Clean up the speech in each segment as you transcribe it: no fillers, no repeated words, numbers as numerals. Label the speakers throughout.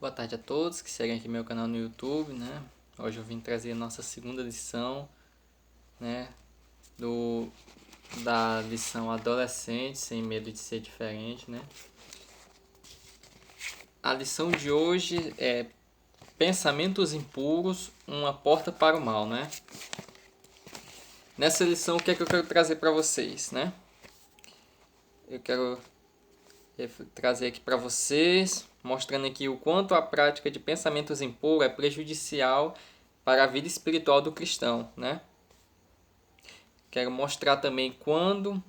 Speaker 1: Boa tarde a todos que seguem aqui meu canal no YouTube, né? Hoje eu vim trazer a nossa segunda lição, né? Da lição Adolescente sem medo de ser diferente, né? A lição de hoje é Pensamentos impuros, uma porta para o mal, né? Nessa lição, o que é que eu quero trazer para vocês, né? Eu quero trazer aqui para vocês, mostrando aqui o quanto a prática de pensamentos impuros é prejudicial para a vida espiritual do cristão, né? Quero mostrar também como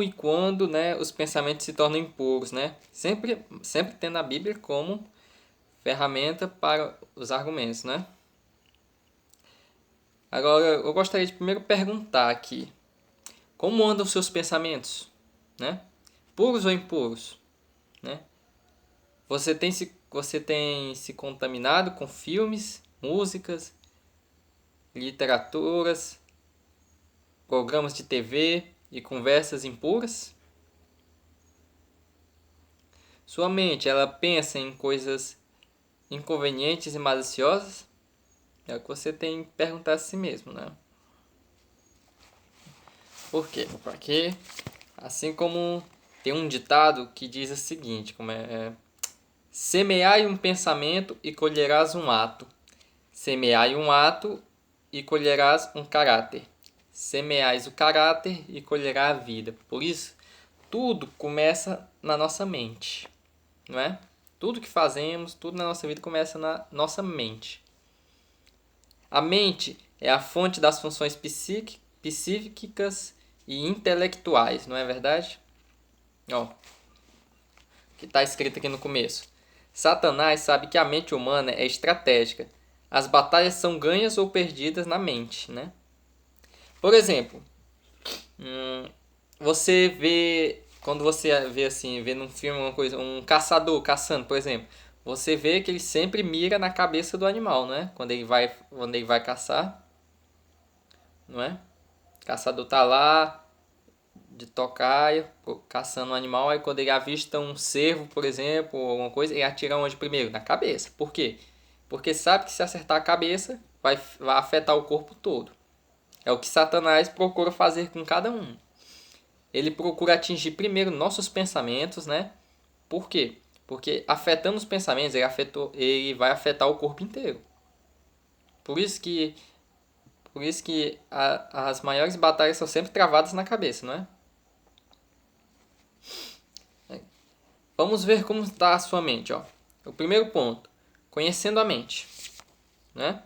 Speaker 1: e quando, né, os pensamentos se tornam impuros, né? Sempre tendo a Bíblia como ferramenta para os argumentos, né? Agora, eu gostaria de primeiro perguntar aqui, como andam os seus pensamentos, né? Puros ou impuros, né? Você tem se contaminado com filmes, músicas, literaturas, programas de TV e conversas impuras? Sua mente, ela pensa em coisas inconvenientes e maliciosas? É o que você tem que perguntar a si mesmo, né? Por quê? Porque, assim como tem um ditado que diz o seguinte, semeai um pensamento e colherás um ato. Semeai um ato e colherás um caráter. Semeais o caráter e colherá a vida. Por isso, tudo começa na nossa mente, não é? Tudo que fazemos, tudo na nossa vida começa na nossa mente. A mente é a fonte das funções psíquicas e intelectuais, não é verdade? Ó, que está escrito aqui no começo. Satanás sabe que a mente humana é estratégica. As batalhas são ganhas ou perdidas na mente, né? Por exemplo, você vê quando você vê assim, vê num filme uma coisa, um caçador caçando, por exemplo, você vê que ele sempre mira na cabeça do animal, né? Quando ele vai caçar, não é? O caçador tá lá de tocaia, caçando um animal, aí quando ele avista um cervo, por exemplo, ou alguma coisa, ele atira onde primeiro? Na cabeça. Por quê? Porque sabe que se acertar a cabeça, vai afetar o corpo todo. É o que Satanás procura fazer com cada um. Ele procura atingir primeiro nossos pensamentos, né? Por quê? Porque afetando os pensamentos, ele vai afetar o corpo inteiro. Por isso que, as maiores batalhas são sempre travadas na cabeça, não é? Vamos ver como está a sua mente, ó. O primeiro ponto, conhecendo a mente, né?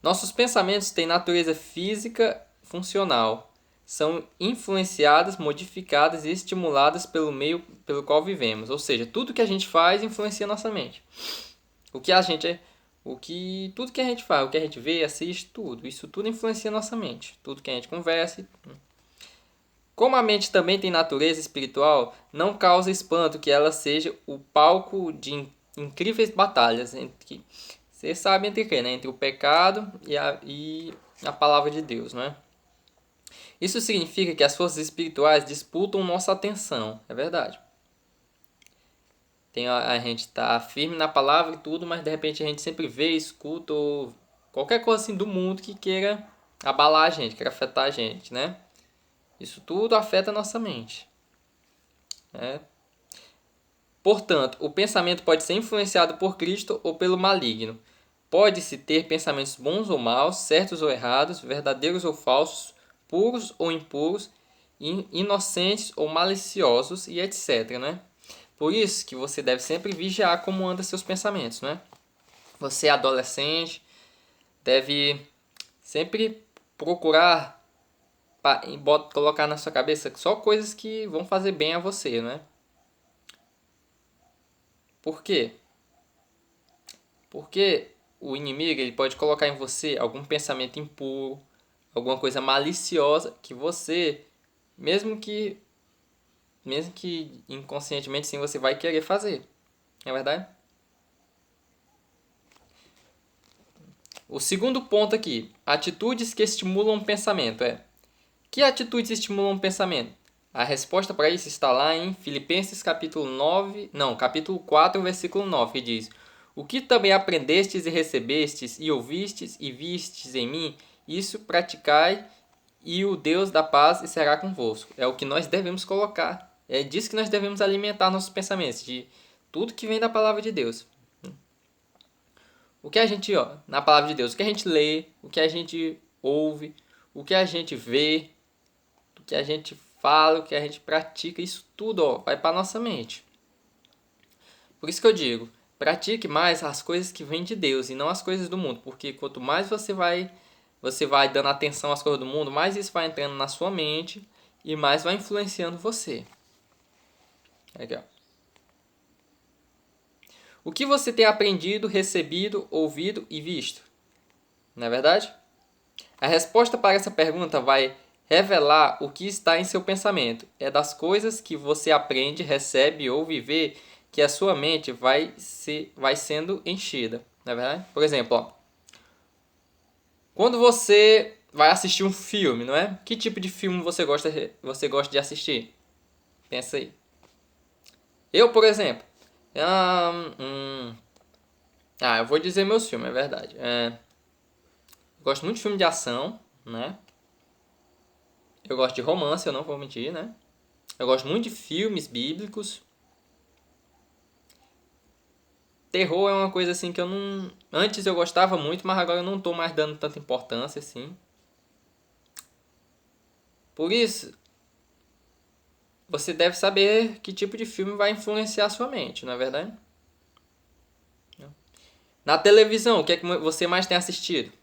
Speaker 1: Nossos pensamentos têm natureza física funcional. São influenciadas, modificadas e estimuladas pelo meio pelo qual vivemos. Ou seja, tudo que a gente faz influencia nossa mente. O que a gente é, tudo que a gente faz, o que a gente vê, assiste, tudo, isso tudo influencia nossa mente. Tudo que a gente conversa. Como a mente também tem natureza espiritual, não causa espanto que ela seja o palco de incríveis batalhas entre, você sabe entre quem, né? Entre o pecado e a palavra de Deus, não é? Isso significa que as forças espirituais disputam nossa atenção, é verdade. A gente tá firme na palavra e tudo, mas de repente a gente sempre vê, escuta ou qualquer coisa assim do mundo que queira abalar a gente, queira afetar a gente, né? Isso tudo afeta a nossa mente, né? Portanto, o pensamento pode ser influenciado por Cristo ou pelo maligno. Pode-se ter pensamentos bons ou maus, certos ou errados, verdadeiros ou falsos, puros ou impuros, inocentes ou maliciosos e etc, né? Por isso que você deve sempre vigiar como andam seus pensamentos, né? Você é adolescente, deve sempre procurar colocar na sua cabeça só coisas que vão fazer bem a você, né? Por quê? Porque o inimigo ele pode colocar em você algum pensamento impuro, alguma coisa maliciosa que você, mesmo que inconscientemente sim, você vai querer fazer. Não é verdade? O segundo ponto aqui, atitudes que estimulam o pensamento. Que atitudes estimulam o pensamento? A resposta para isso está lá em Filipenses capítulo 4, versículo 9, que diz: O que também aprendestes e recebestes e ouvistes e vistes em mim, isso praticai, e o Deus da paz será convosco. É o que nós devemos colocar. É disso que nós devemos alimentar nossos pensamentos, de tudo que vem da palavra de Deus. O que a gente, na palavra de Deus, o que a gente lê, o que a gente ouve, o que a gente vê, o que a gente fala, o que a gente pratica, isso tudo, vai para nossa mente. Por isso que eu digo, pratique mais as coisas que vêm de Deus e não as coisas do mundo, porque quanto mais você vai dando atenção às coisas do mundo, mais isso vai entrando na sua mente e mais vai influenciando você. Legal. O que você tem aprendido, recebido, ouvido e visto? Não é verdade? A resposta para essa pergunta vai revelar o que está em seu pensamento. É das coisas que você aprende, recebe ou vê que a sua mente vai sendo enchida. Não é verdade? Por exemplo, quando você vai assistir um filme, não é? Que tipo de filme você gosta de assistir? Pensa aí. Eu, por exemplo, eu vou dizer meus filmes, é verdade. Eu gosto muito de filme de ação, né? Eu gosto de romance, eu não vou mentir, né? Eu gosto muito de filmes bíblicos. Terror é uma coisa assim que eu não... Antes eu gostava muito, mas agora eu não tô mais dando tanta importância assim. Por isso, você deve saber que tipo de filme vai influenciar a sua mente, não é verdade? Na televisão, o que é que você mais tem assistido?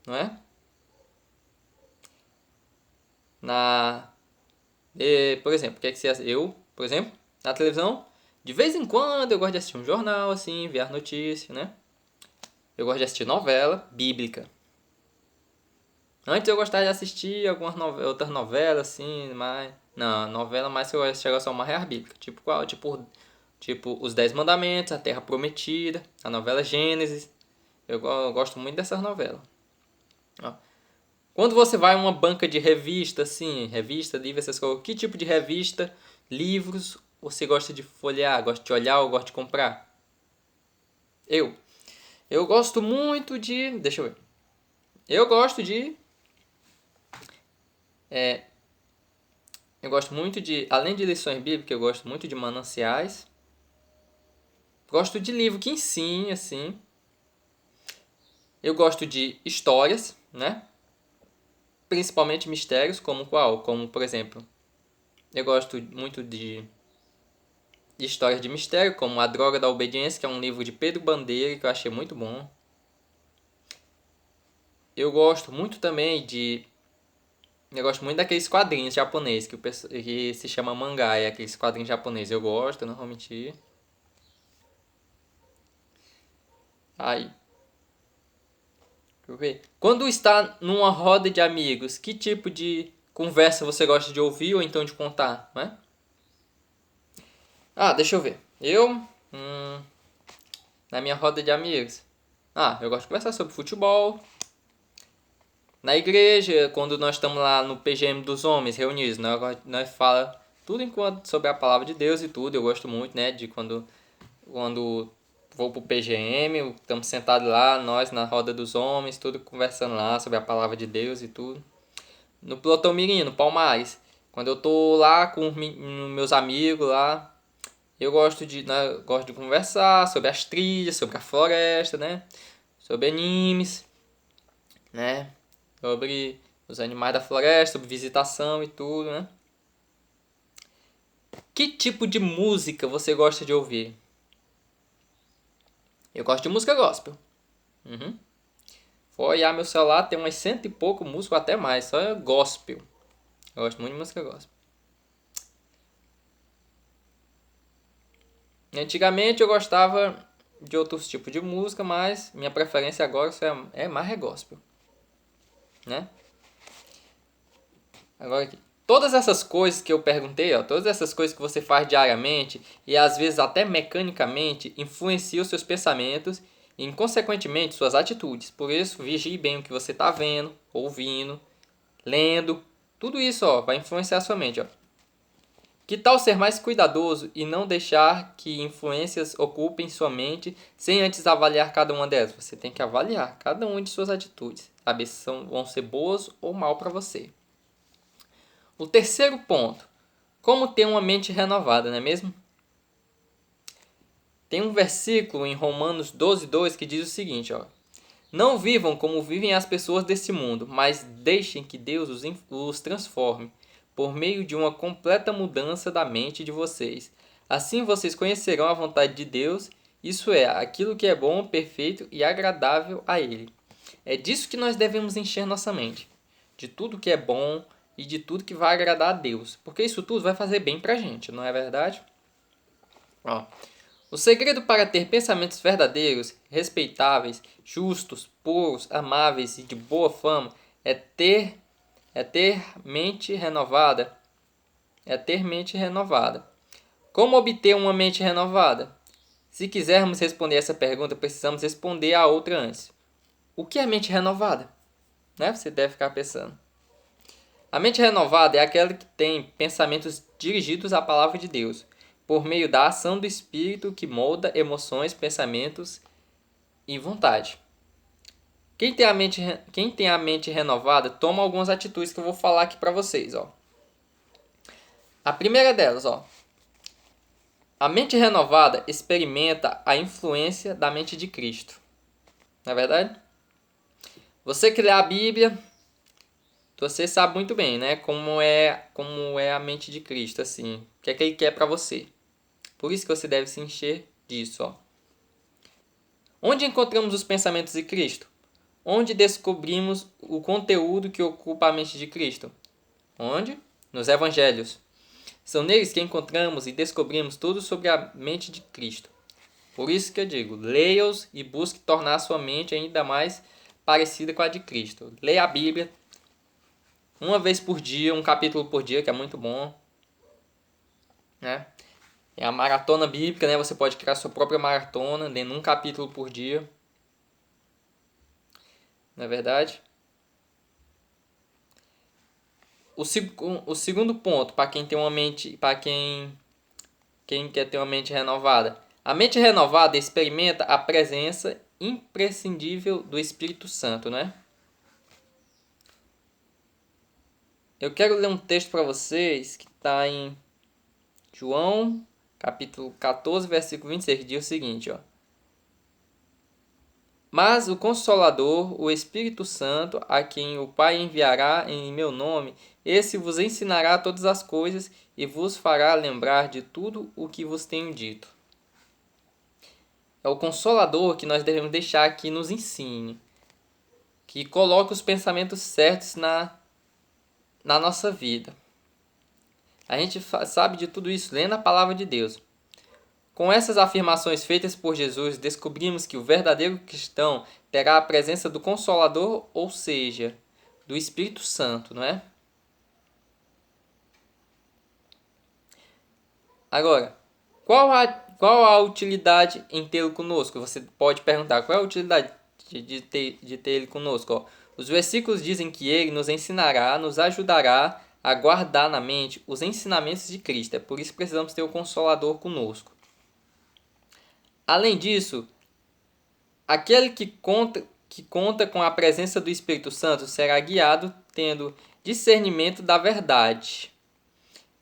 Speaker 1: Não é? Por exemplo, o que é que você... Eu, por exemplo, na televisão, de vez em quando eu gosto de assistir um jornal, assim, ver as notícias, né? Eu gosto de assistir novela bíblica. Antes eu gostava de assistir algumas outras novelas, assim, mas... Não, novela mais que eu gosto de chegar só uma real bíblica. Tipo qual? Tipo Os 10 Mandamentos, A Terra Prometida, a novela Gênesis. Eu gosto muito dessas novelas. Ó. Quando você vai a uma banca de revista, assim, revista, livro, essas coisas, que tipo de revista, livros você gosta de folhear, gosta de olhar ou gosta de comprar? Eu gosto muito de... Deixa eu ver. Eu gosto de... Eu gosto muito de... Além de lições bíblicas, eu gosto muito de mananciais. Gosto de livro que ensine, assim. Eu gosto de histórias, né? Principalmente mistérios, como qual? Como, por exemplo, eu gosto muito de histórias de mistério, como A Droga da Obediência, que é um livro de Pedro Bandeira, que eu achei muito bom. Eu gosto muito também de... Eu gosto muito daqueles quadrinhos japoneses, que se chama mangá, é aqueles quadrinhos japoneses. Eu gosto, não vou mentir. Aí, deixa eu ver. Quando está numa roda de amigos, que tipo de conversa você gosta de ouvir ou então de contar, né? Deixa eu ver. Na minha roda de amigos. Eu gosto de conversar sobre futebol. Na igreja, quando nós estamos lá no PGM dos homens reunidos, nós fala tudo enquanto sobre a palavra de Deus e tudo. Eu gosto muito, né, de quando vou pro PGM, estamos sentados lá, nós na roda dos homens, tudo conversando lá sobre a palavra de Deus e tudo. No Plotão Mirim, no Palmares, quando eu tô lá com meus amigos lá, gosto de conversar sobre as trilhas, sobre a floresta, né? Sobre animes, né? Sobre os animais da floresta, sobre visitação e tudo, né? Que tipo de música você gosta de ouvir? Eu gosto de música gospel. Uhum. For olhar meu celular, tem umas cento e pouco músicas, até mais, só é gospel. Eu gosto muito de música gospel. Antigamente eu gostava de outros tipos de música, mas minha preferência agora é mais gospel, né? Agora aqui. Todas essas coisas que eu perguntei, todas essas coisas que você faz diariamente e às vezes até mecanicamente influenciam seus pensamentos e, consequentemente, suas atitudes. Por isso, vigie bem o que você está vendo, ouvindo, lendo. Tudo isso, ó, vai influenciar a sua mente, ó. Que tal ser mais cuidadoso e não deixar que influências ocupem sua mente sem antes avaliar cada uma delas? Você tem que avaliar cada uma de suas atitudes, saber se vão ser boas ou mal para você. O terceiro ponto, como ter uma mente renovada, não é mesmo? Tem um versículo em Romanos 12:2 que diz o seguinte, ó: não vivam como vivem as pessoas deste mundo, mas deixem que Deus os transforme por meio de uma completa mudança da mente de vocês. Assim vocês conhecerão a vontade de Deus, isso é, aquilo que é bom, perfeito e agradável a Ele. É disso que nós devemos encher nossa mente, de tudo que é bom e de tudo que vai agradar a Deus, porque isso tudo vai fazer bem pra gente, não é verdade? Ó, o segredo para ter pensamentos verdadeiros, respeitáveis, justos, puros, amáveis e de boa fama é ter mente renovada. Como obter uma mente renovada? Se quisermos responder essa pergunta, precisamos responder a outra antes. O que é mente renovada? Né? Você deve ficar pensando. A mente renovada é aquela que tem pensamentos dirigidos à palavra de Deus, por meio da ação do Espírito que molda emoções, pensamentos e vontade. Quem tem a mente renovada toma algumas atitudes que eu vou falar aqui para vocês. Ó. A primeira delas, ó, a mente renovada experimenta a influência da mente de Cristo. Não é verdade? Você que lê a Bíblia, você sabe muito bem, né, como é a mente de Cristo, assim, o que é que ele quer para você. Por isso que você deve se encher disso, ó. Onde encontramos os pensamentos de Cristo? Onde descobrimos o conteúdo que ocupa a mente de Cristo? Onde? Nos Evangelhos. São neles que encontramos e descobrimos tudo sobre a mente de Cristo. Por isso que eu digo, leia-os e busque tornar a sua mente ainda mais parecida com a de Cristo. Leia a Bíblia uma vez por dia, um capítulo por dia, que é muito bom, né? É a maratona bíblica, né? Você pode criar sua própria maratona, lendo um capítulo por dia. Não é verdade? O segundo ponto, para quem tem uma mente, para quem quer ter uma mente renovada. A mente renovada experimenta a presença imprescindível do Espírito Santo, né? Eu quero ler um texto para vocês que está em João, capítulo 14, versículo 26, que diz o seguinte, ó. Mas o Consolador, o Espírito Santo, a quem o Pai enviará em meu nome, esse vos ensinará todas as coisas e vos fará lembrar de tudo o que vos tenho dito. É o Consolador que nós devemos deixar que nos ensine, que coloque os pensamentos certos na nossa vida. A gente sabe de tudo isso lendo a palavra de Deus. Com essas afirmações feitas por Jesus, descobrimos que o verdadeiro cristão terá a presença do Consolador, ou seja, do Espírito Santo, não é? Agora, qual a utilidade em tê-lo conosco? Você pode perguntar, qual é a utilidade de ter ele conosco? Ó, os versículos dizem que ele nos ensinará, nos ajudará a guardar na mente os ensinamentos de Cristo. É por isso que precisamos ter o Consolador conosco. Além disso, aquele que conta com a presença do Espírito Santo será guiado tendo discernimento da verdade.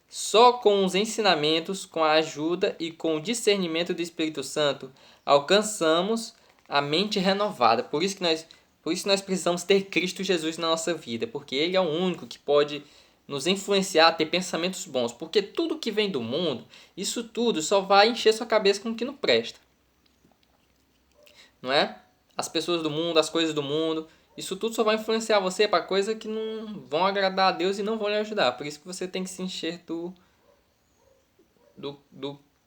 Speaker 1: Só com os ensinamentos, com a ajuda e com o discernimento do Espírito Santo, alcançamos a mente renovada. Por isso nós precisamos ter Cristo Jesus na nossa vida, porque Ele é o único que pode nos influenciar a ter pensamentos bons. Porque tudo que vem do mundo, isso tudo só vai encher sua cabeça com o que não presta. Não é? As pessoas do mundo, as coisas do mundo, isso tudo só vai influenciar você para coisas que não vão agradar a Deus e não vão lhe ajudar. Por isso que você tem que se encher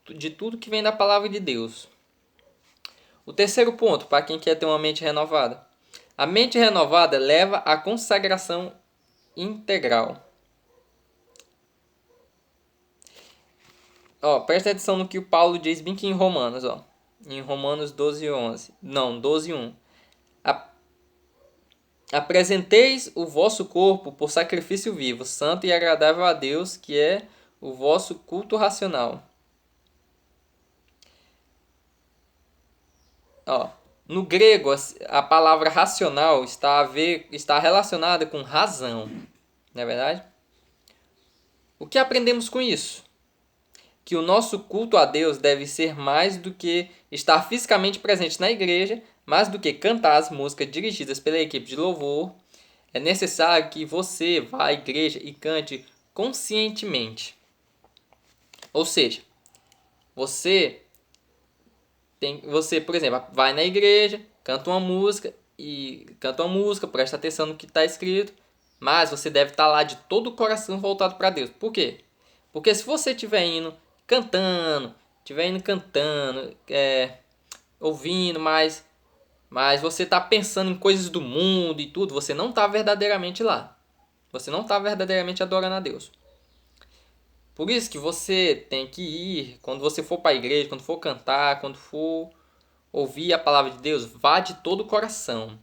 Speaker 1: de tudo que vem da palavra de Deus. O terceiro ponto, para quem quer ter uma mente renovada. A mente renovada leva à consagração integral. Ó, presta atenção no que o Paulo diz bem aqui em Romanos, ó. Em Romanos 12:11. Não, 12:1. Apresenteis o vosso corpo por sacrifício vivo, santo e agradável a Deus, que é o vosso culto racional. Ó, no grego, a palavra racional está relacionada com razão, não é verdade? O que aprendemos com isso? Que o nosso culto a Deus deve ser mais do que estar fisicamente presente na igreja, mais do que cantar as músicas dirigidas pela equipe de louvor. É necessário que você vá à igreja e cante conscientemente. Ou seja, você, por exemplo, vai na igreja, canta uma música, presta atenção no que está escrito, mas você deve estar lá de todo o coração voltado para Deus. Por quê? Porque se você estiver cantando, ouvindo, mas você está pensando em coisas do mundo e tudo, você não está verdadeiramente lá. Você não está verdadeiramente adorando a Deus. Por isso que você tem que ir, quando você for para a igreja, quando for cantar, quando for ouvir a palavra de Deus, vá de todo o coração,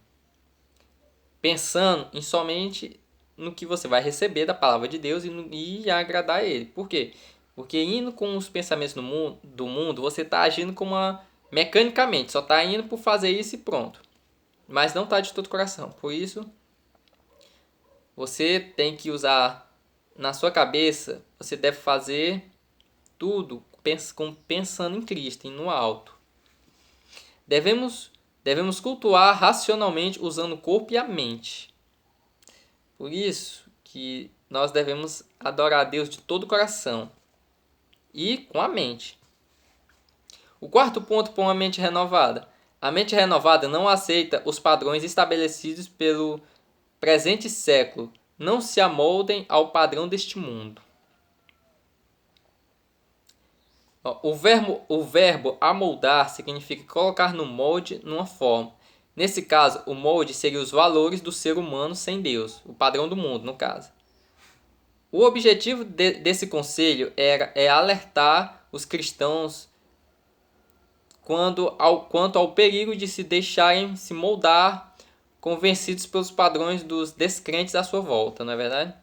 Speaker 1: pensando em somente no que você vai receber da palavra de Deus e agradar a Ele. Por quê? Porque indo com os pensamentos do mundo, você está agindo mecanicamente, só está indo por fazer isso e pronto. Mas não está de todo o coração. Por isso, você tem que usar na sua cabeça, você deve fazer tudo pensando em Cristo e no alto. Devemos cultuar racionalmente usando o corpo e a mente. Por isso que nós devemos adorar a Deus de todo o coração e com a mente. O quarto ponto para uma mente renovada. A mente renovada não aceita os padrões estabelecidos pelo presente século. Não se amoldem ao padrão deste mundo. O verbo amoldar significa colocar no molde, numa forma. Nesse caso, o molde seria os valores do ser humano sem Deus, o padrão do mundo, no caso. O objetivo desse conselho é alertar os cristãos quanto ao perigo de se deixarem se moldar, convencidos pelos padrões dos descrentes à sua volta, não é verdade?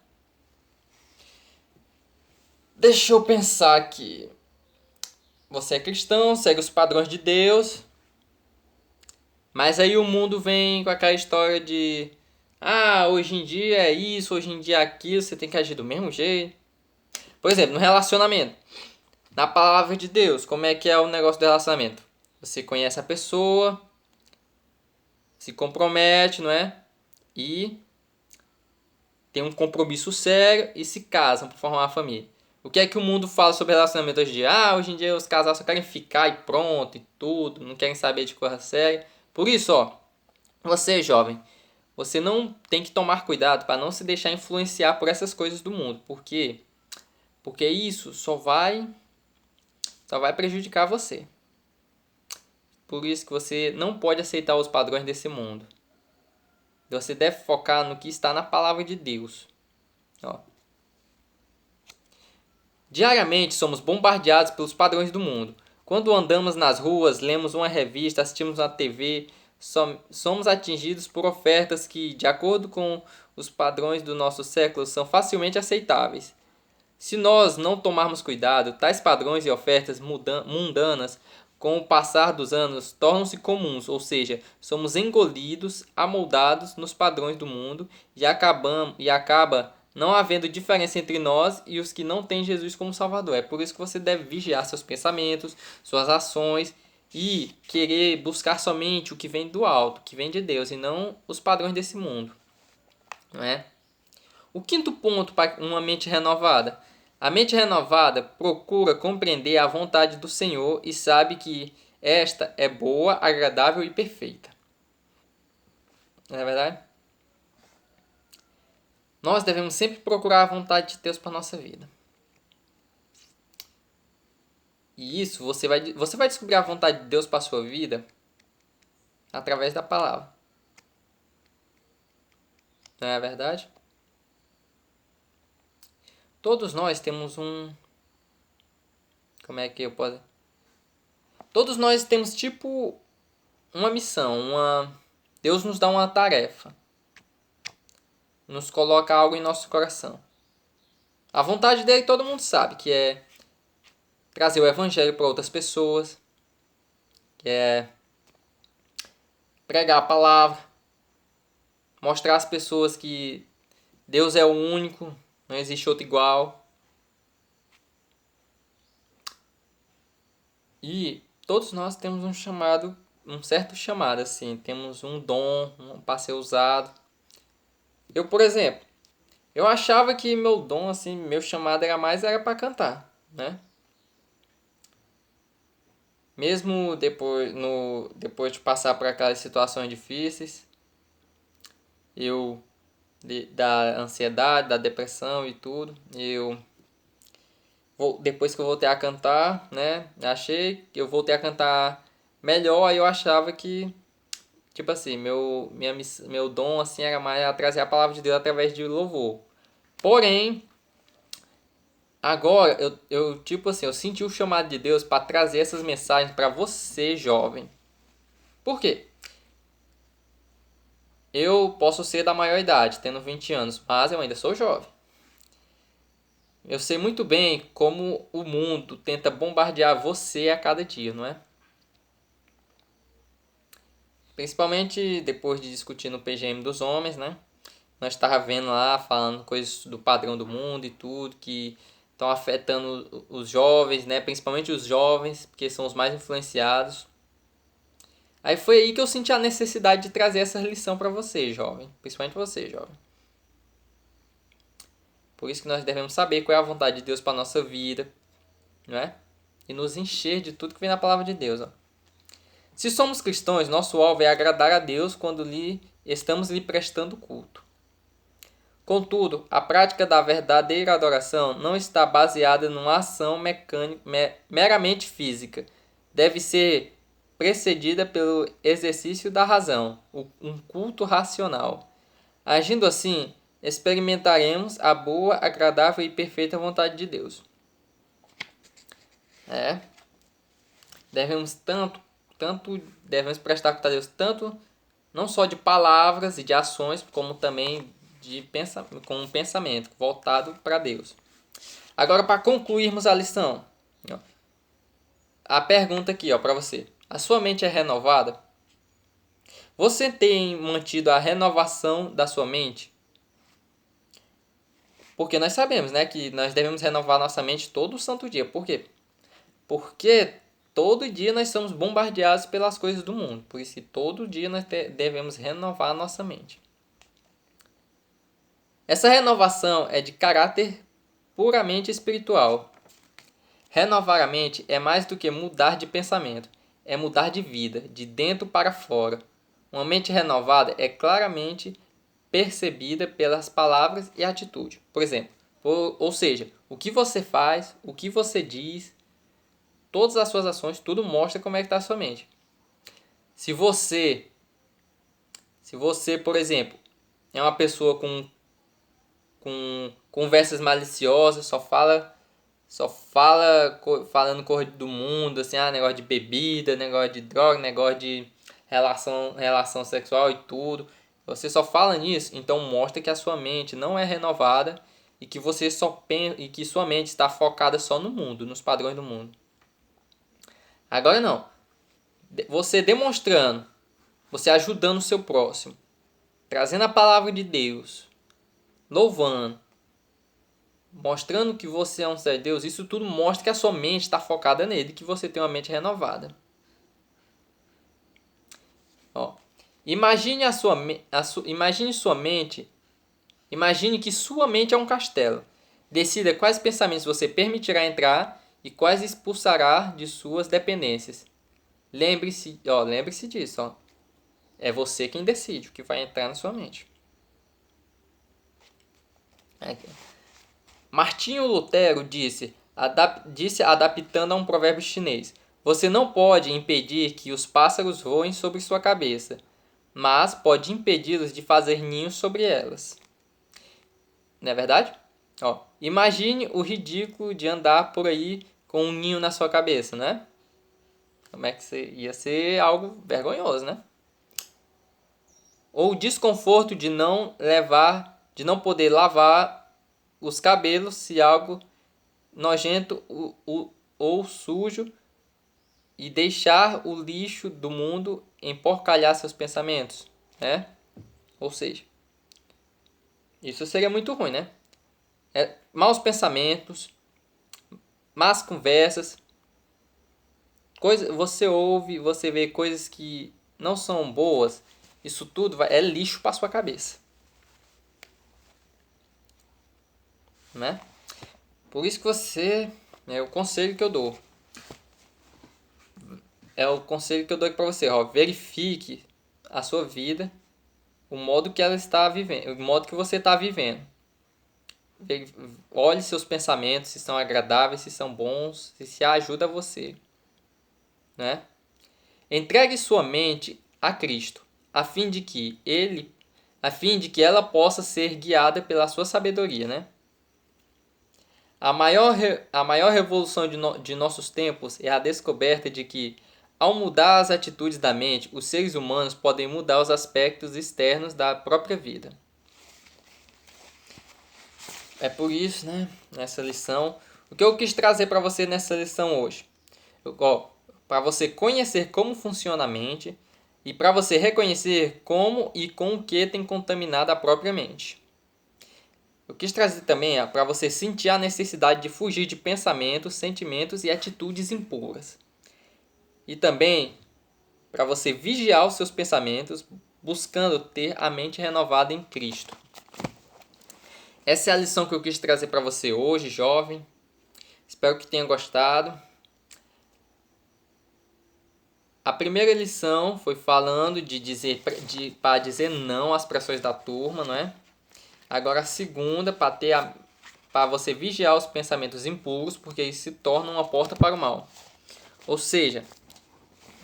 Speaker 1: Deixa eu pensar aqui. Você é cristão, segue os padrões de Deus, mas aí o mundo vem com aquela história de hoje em dia é isso, hoje em dia é aquilo, você tem que agir do mesmo jeito. Por exemplo, no relacionamento, na palavra de Deus, como é que é o negócio do relacionamento? Você conhece a pessoa, se compromete, não é? E tem um compromisso sério e se casam para formar uma família. O que é que o mundo fala sobre relacionamento hoje em dia? Hoje em dia os casais só querem ficar e pronto e tudo, não querem saber de coisa séria. Por isso, você jovem, você não tem que tomar cuidado para não se deixar influenciar por essas coisas do mundo. Por quê? Porque isso só vai prejudicar você. Por isso que você não pode aceitar os padrões desse mundo. Você deve focar no que está na palavra de Deus. Diariamente somos bombardeados pelos padrões do mundo. Quando andamos nas ruas, lemos uma revista, assistimos uma TV, somos atingidos por ofertas que, de acordo com os padrões do nosso século, são facilmente aceitáveis. Se nós não tomarmos cuidado, tais padrões e ofertas mundanas, com o passar dos anos, tornam-se comuns, ou seja, somos engolidos, amoldados nos padrões do mundo e acaba não havendo diferença entre nós e os que não têm Jesus como Salvador. É por isso que você deve vigiar seus pensamentos, suas ações e querer buscar somente o que vem do alto, o que vem de Deus, e não os padrões desse mundo. Não é? O quinto ponto para uma mente renovada. A mente renovada procura compreender a vontade do Senhor e sabe que esta é boa, agradável e perfeita. Não é verdade? Nós devemos sempre procurar a vontade de Deus para a nossa vida. E isso você vai descobrir a vontade de Deus para a sua vida através da palavra. Não é verdade? Todos nós temos Como é que eu posso... Todos nós temos tipo uma missão, Deus nos dá uma tarefa. nos coloca algo em nosso coração. A vontade dele todo mundo sabe, que é trazer o evangelho para outras pessoas, que é pregar a palavra, mostrar às pessoas que Deus é o único, não existe outro igual. E todos nós temos um chamado, um certo chamado, assim, temos um dom para ser usado. Eu, por exemplo, eu achava que meu dom, assim, meu chamado era para cantar, né? Mesmo depois de passar por aquelas situações difíceis, da ansiedade, da depressão e tudo, depois que eu voltei a cantar, né? Achei que eu voltei a cantar melhor, aí eu achava que, tipo assim, meu dom assim era mais a trazer a palavra de Deus através de louvor. Porém, agora eu tipo assim, eu senti o chamado de Deus para trazer essas mensagens para você, jovem. Por quê? Eu posso ser da maior idade, tendo 20 anos, mas eu ainda sou jovem. Eu sei muito bem como o mundo tenta bombardear você a cada dia, não é? Principalmente depois de discutir no PGM dos homens, né? Nós estávamos vendo lá, falando coisas do padrão do mundo e tudo, que estão afetando os jovens, né? Principalmente os jovens, porque são os mais influenciados. Aí foi aí que eu senti a necessidade de trazer essa lição para você, jovem. Principalmente você, jovem. Por isso que nós devemos saber qual é a vontade de Deus para nossa vida, não é? E nos encher de tudo que vem na palavra de Deus, ó. Se somos cristãos, nosso alvo é agradar a Deus quando estamos lhe prestando culto. Contudo, a prática da verdadeira adoração não está baseada numa ação meramente física. Deve ser precedida pelo exercício da razão, um culto racional. Agindo assim, experimentaremos a boa, agradável e perfeita vontade de Deus. Devemos devemos prestar conta a Deus tanto não só de palavras e de ações, como também com um pensamento voltado para Deus. Agora, para concluirmos a lição, a pergunta aqui para você: a sua mente é renovada? Você tem mantido a renovação da sua mente? Porque nós sabemos, né, que nós devemos renovar nossa mente todo santo dia. Por quê? Porque todo dia nós somos bombardeados pelas coisas do mundo. Por isso que todo dia nós devemos renovar a nossa mente. Essa renovação é de caráter puramente espiritual. Renovar a mente é mais do que mudar de pensamento, é mudar de vida, de dentro para fora. Uma mente renovada é claramente percebida pelas palavras e atitude. Por exemplo, ou seja, o que você faz, o que você diz, todas as suas ações, tudo mostra como é que está a sua mente. Se você, por exemplo, é uma pessoa com conversas maliciosas, falando coisa do mundo, assim, negócio de bebida, negócio de droga, negócio de relação sexual e tudo. Você só fala nisso, então mostra que a sua mente não é renovada e que você e que sua mente está focada só no mundo, nos padrões do mundo. Agora não. Você demonstrando, você ajudando o seu próximo, trazendo a palavra de Deus, louvando, mostrando que você é um ser de Deus, isso tudo mostra que a sua mente está focada nele, que você tem uma mente renovada. Imagine que sua mente é um castelo. Decida quais pensamentos você permitirá entrar e quais expulsará de suas dependências. Lembre-se disso. É você quem decide o que vai entrar na sua mente. Aqui. Martinho Lutero disse, adaptando a um provérbio chinês: você não pode impedir que os pássaros voem sobre sua cabeça, mas pode impedi-los de fazer ninhos sobre elas. Não é verdade? Imagine o ridículo de andar por aí com um ninho na sua cabeça, né? Como é que ia ser algo vergonhoso, né? Ou o desconforto de não levar de não poder lavar os cabelos se algo nojento ou sujo, e deixar o lixo do mundo emporcalhar seus pensamentos, né? Ou seja, isso seria muito ruim, né? Maus pensamentos, más conversas, você ouve, você vê coisas que não são boas, isso tudo é lixo para sua cabeça, né? Por isso que o conselho que eu dou. É o conselho que eu dou aqui para você, ó, verifique a sua vida, o modo que ela está vivendo, o modo que você está vivendo. Olhe seus pensamentos, se são agradáveis, se são bons, se ajuda você, né? Entregue sua mente a Cristo, a fim de que ela possa ser guiada pela sua sabedoria, né? A maior revolução de nossos tempos é a descoberta de que, ao mudar as atitudes da mente, os seres humanos podem mudar os aspectos externos da própria vida. É por isso, né, nessa lição, o que eu quis trazer para você nessa lição hoje. Para você conhecer como funciona a mente e para você reconhecer como e com o que tem contaminado a própria mente. Eu quis trazer também para você sentir a necessidade de fugir de pensamentos, sentimentos e atitudes impuras. E também para você vigiar os seus pensamentos, buscando ter a mente renovada em Cristo. Essa é a lição que eu quis trazer para você hoje, jovem. Espero que tenha gostado. A primeira lição foi falando para dizer não às pressões da turma, não é? Agora a segunda, para você vigiar os pensamentos impuros, porque isso se torna uma porta para o mal. Ou seja,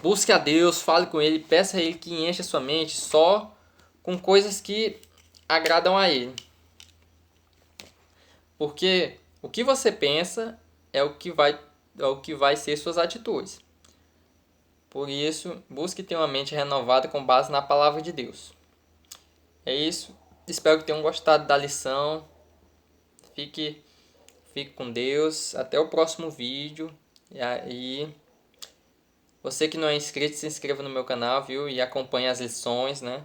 Speaker 1: busque a Deus, fale com Ele, peça a Ele que encha a sua mente só com coisas que agradam a Ele. Porque o que você pensa é o que vai ser suas atitudes. Por isso, busque ter uma mente renovada com base na palavra de Deus. É isso. Espero que tenham gostado da lição. Fique com Deus. Até o próximo vídeo. E aí, você que não é inscrito, se inscreva no meu canal, viu? E acompanhe as lições, né?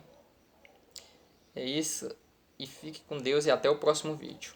Speaker 1: É isso. E fique com Deus e até o próximo vídeo.